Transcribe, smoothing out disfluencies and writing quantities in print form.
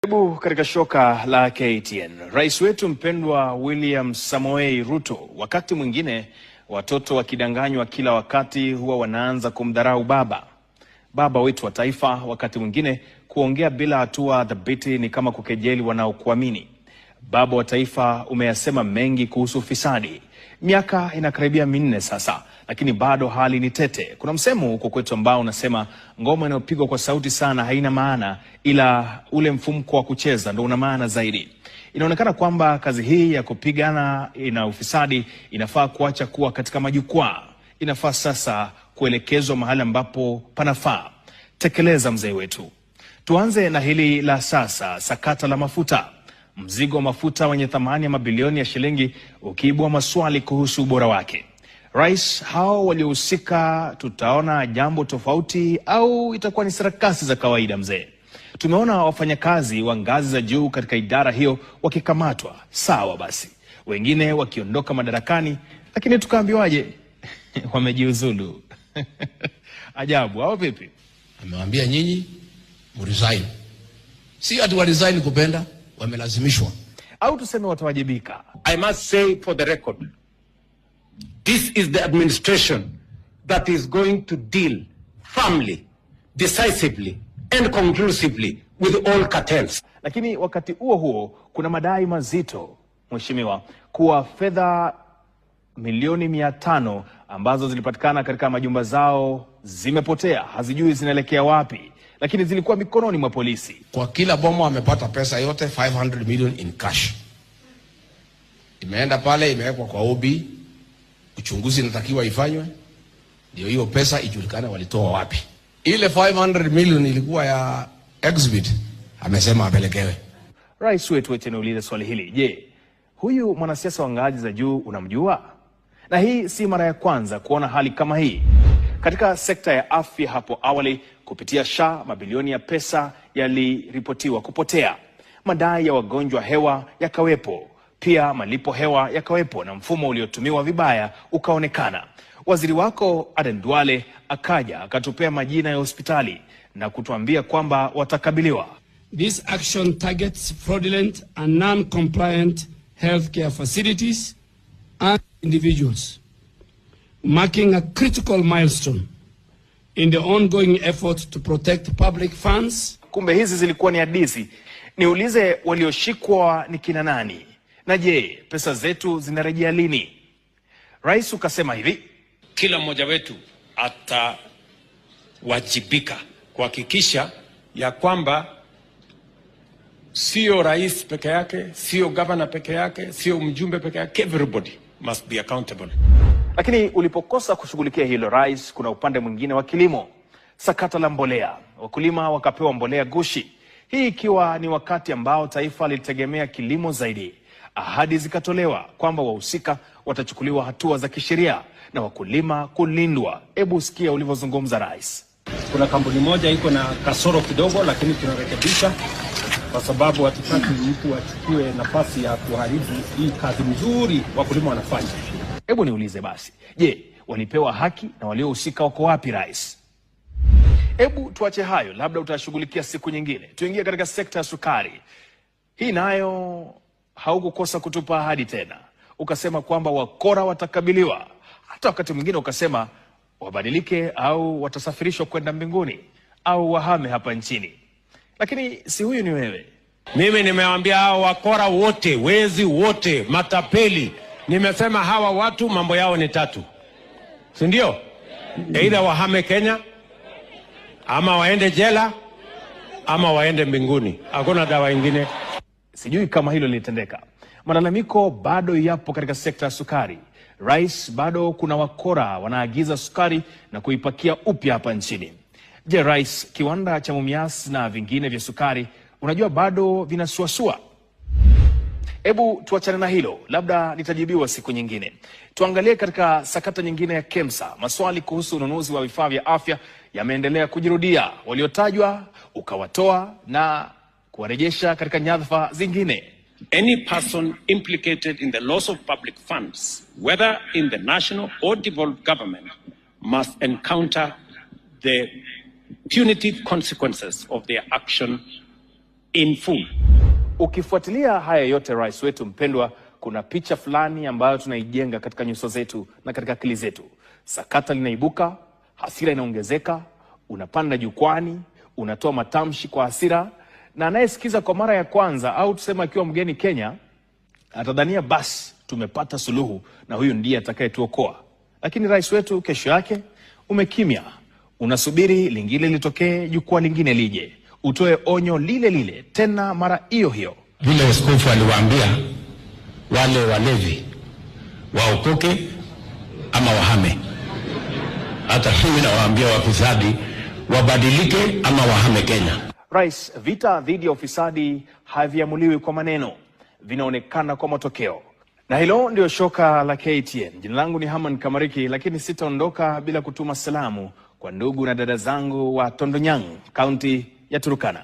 Karibu katika shoka la KTN. Rais wetu mpendwa William Samoei Ruto, wakati mwingine watoto wakidanganywa kila wakati huwa wanaanza kumdharau baba wetu wa taifa. Wakati mwingine kuongea bila hatua dhabiti ni kama kukejeli wanaokuamini. Baba wa taifa umeyasema mengi kuhusu ufisadi. Miaka inakaribia 4 sasa, lakini bado hali ni tete. Kuna msemo huko kwetu ambao unasema ngoma inayopigwa kwa sauti sana haina maana, ila ule mfumko wa kucheza ndio una maana zaidi. Inaonekana kwamba kazi hii ya kupigana na ufisadi inafaa kuacha kuwa katika majukwaa. Inafaa sasa kuelekezwa mahali ambapo panafaa. Tekeleza mzee wetu. Tuanze na hili la sasa, sakata la mafuta. Mzigo wa mafuta wenye thamani ya mabilioni ya shilingi ukiibua maswali kuhusu ubora wake. Rais, hao waliohusika tutaona jambo tofauti au itakuwa ni sarakasi za kawaida mzee? Tumeona wafanyakazi wa ngazi za juu katika idara hiyo wakikamatwa, sawa basi. Wengine wakiondoka madarakani, lakini tukaambiwaje? Wamejiuzulu. Ajabu, au vipi? Amewaambia nyinyi mresign. Si ati wa resign kupenda, wamelazimishwa. Au tuseme watawajibika. I must say for the record, this is the administration that is going to deal firmly, decisively and conclusively with all cartels. Lakini wakati huo kuna madai mazito, mheshimiwa, kuwa fedha milioni 500 ambazo zilipatikana katika majumba zao zimepotea, hazijui zinaelekea wapi, lakini zilikuwa mikononi mwa polisi. Kwa kila bomo amepata pesa yote 500 million in cash. Imeenda pale, imewekwa kwa OB, uchunguzi unatakiwa ifanywe, ndio hiyo pesa ijulikane walitoa wapi. Ile 500 million ilikuwa ya exhibit, amesema apelekewe. Rais wetu niulize swali hili. Je, huyu mwanasiasa wa ngazi za juu unamjua? Na hii si mara ya kwanza kuona hali kama hii. Katika sekta ya afya hapo awali, kupitia SHA, mabilioni ya pesa yaliripotiwa kupotea. Madai ya wagonjwa hewa yakawepo, pia malipo hewa yakawepo, na mfumo uliotumiwa vibaya ukaonekana. Waziri wako Aden Duale akaja akatupea majina ya hospitali na kutuambia kwamba watakabiliwa. This action targets fraudulent and non-compliant healthcare facilities and individuals, marking a critical milestone in the ongoing effort to protect public funds. Kumbe hizi zilikuwa ni hadithi. Niulize, walioshikwa ni kina nani? Na je, pesa zetu zinarejea lini? Rais ukasema hivi: kila mmoja wetu atawajibika kuhakikisha ya kwamba sio rais peke yake, sio governor peke yake, sio mjumbe peke yake, everybody must be accountable. Lakini ulipokosa kushughulikia hilo rais, kuna upande mwingine wa kilimo. Sakata la mbolea. Wakulima wakapewa mbolea gushi. Hii ikiwa ni wakati ambao taifa lilitegemea kilimo zaidi. Ahadi zikatolewa kwamba wahusika watachukuliwa hatua za kisheria na wakulima kulindwa. Hebu sikia ulivyozungumza rais. Kuna kampuni moja iko na kasoro kidogo, lakini tunarekebisha kwa sababu hatutaki mtu achukue nafasi ya kuharibu hii kazi nzuri wakulima wanafanya. Hebu niulize basi, je, walipewa haki na waliohusika wako wapi rais? Hebu tuache hayo, labda utashughulikia siku nyingine. Tuingie katika sekta ya sukari. Hii nayo haukukosa kutupa ahadi tena. Ukasema kwamba wakora watakabiliwa. Hata wakati mwingine ukasema wabadilike au watasafirishwa kwenda mbinguni au wahame hapa nchini. Lakini si huyu ni wewe. Mimi nimewaambia hao wakora wote, wezi wote, matapeli, nimesema hawa watu mambo yao ni 3. Si ndio? Either wahame Kenya, ama waende jela, ama waende mbinguni. Hakuna dawa ingine. Sijui kama hilo lilitendeka. Malalamiko bado yapo katika sekta ya sukari. Rais, bado kuna wakora wanaagiza sukari na kuipakia upya hapa nchini. Je, rais, kiwanda cha Mumias na vingine vya sukari unajua bado vinasuasua? Hebu tuachane na hilo, labda nitajibiwa siku nyingine. Tuangalie katika sakata nyingine ya KEMSA. Maswali kuhusu ununuzi wa vifaa vya afya yameendelea kujirudia. Waliotajwa ukawatoa na kuwarejesha katika nyadhifa zingine. Any person implicated in the loss of public funds, whether in the national or devolved government, must encounter the punitive consequences of their action in full. Ukifuatilia haya yote, rais wetu mpendwa, kuna picha fulani ambayo tunaijenga katika nyuso zetu na katika akili zetu. Sakata linaibuka, hasira inaongezeka, unapanda jukwani, unatoa matamshi kwa hasira, na anayesikiza kwa mara ya kwanza au tuseme akiwa mgeni Kenya atadhania basi tumepata suluhu na huyu ndiye atakayetuokoa. Lakini rais wetu kesho yake umekimya, unasubiri lingine litokee, jukwaa lingine lije, utoe onyo lile lile tena mara hiyo hiyo. Vile askofu aliwaambia wale walevi waokoke ama wahame, hata mimi nawaambia wafisadi wabadilike ama wahame Kenya. Rais, vita dhidi ya ufisadi haviamuliwi kwa maneno, vinaonekana kwa matokeo. Na hilo ndio shoka la KTN. Jina langu ni Haman Kamariki, lakini sitaondoka bila kutuma salamu kwa ndugu na dada zangu wa Tondonyang, kaunti ya Turkana.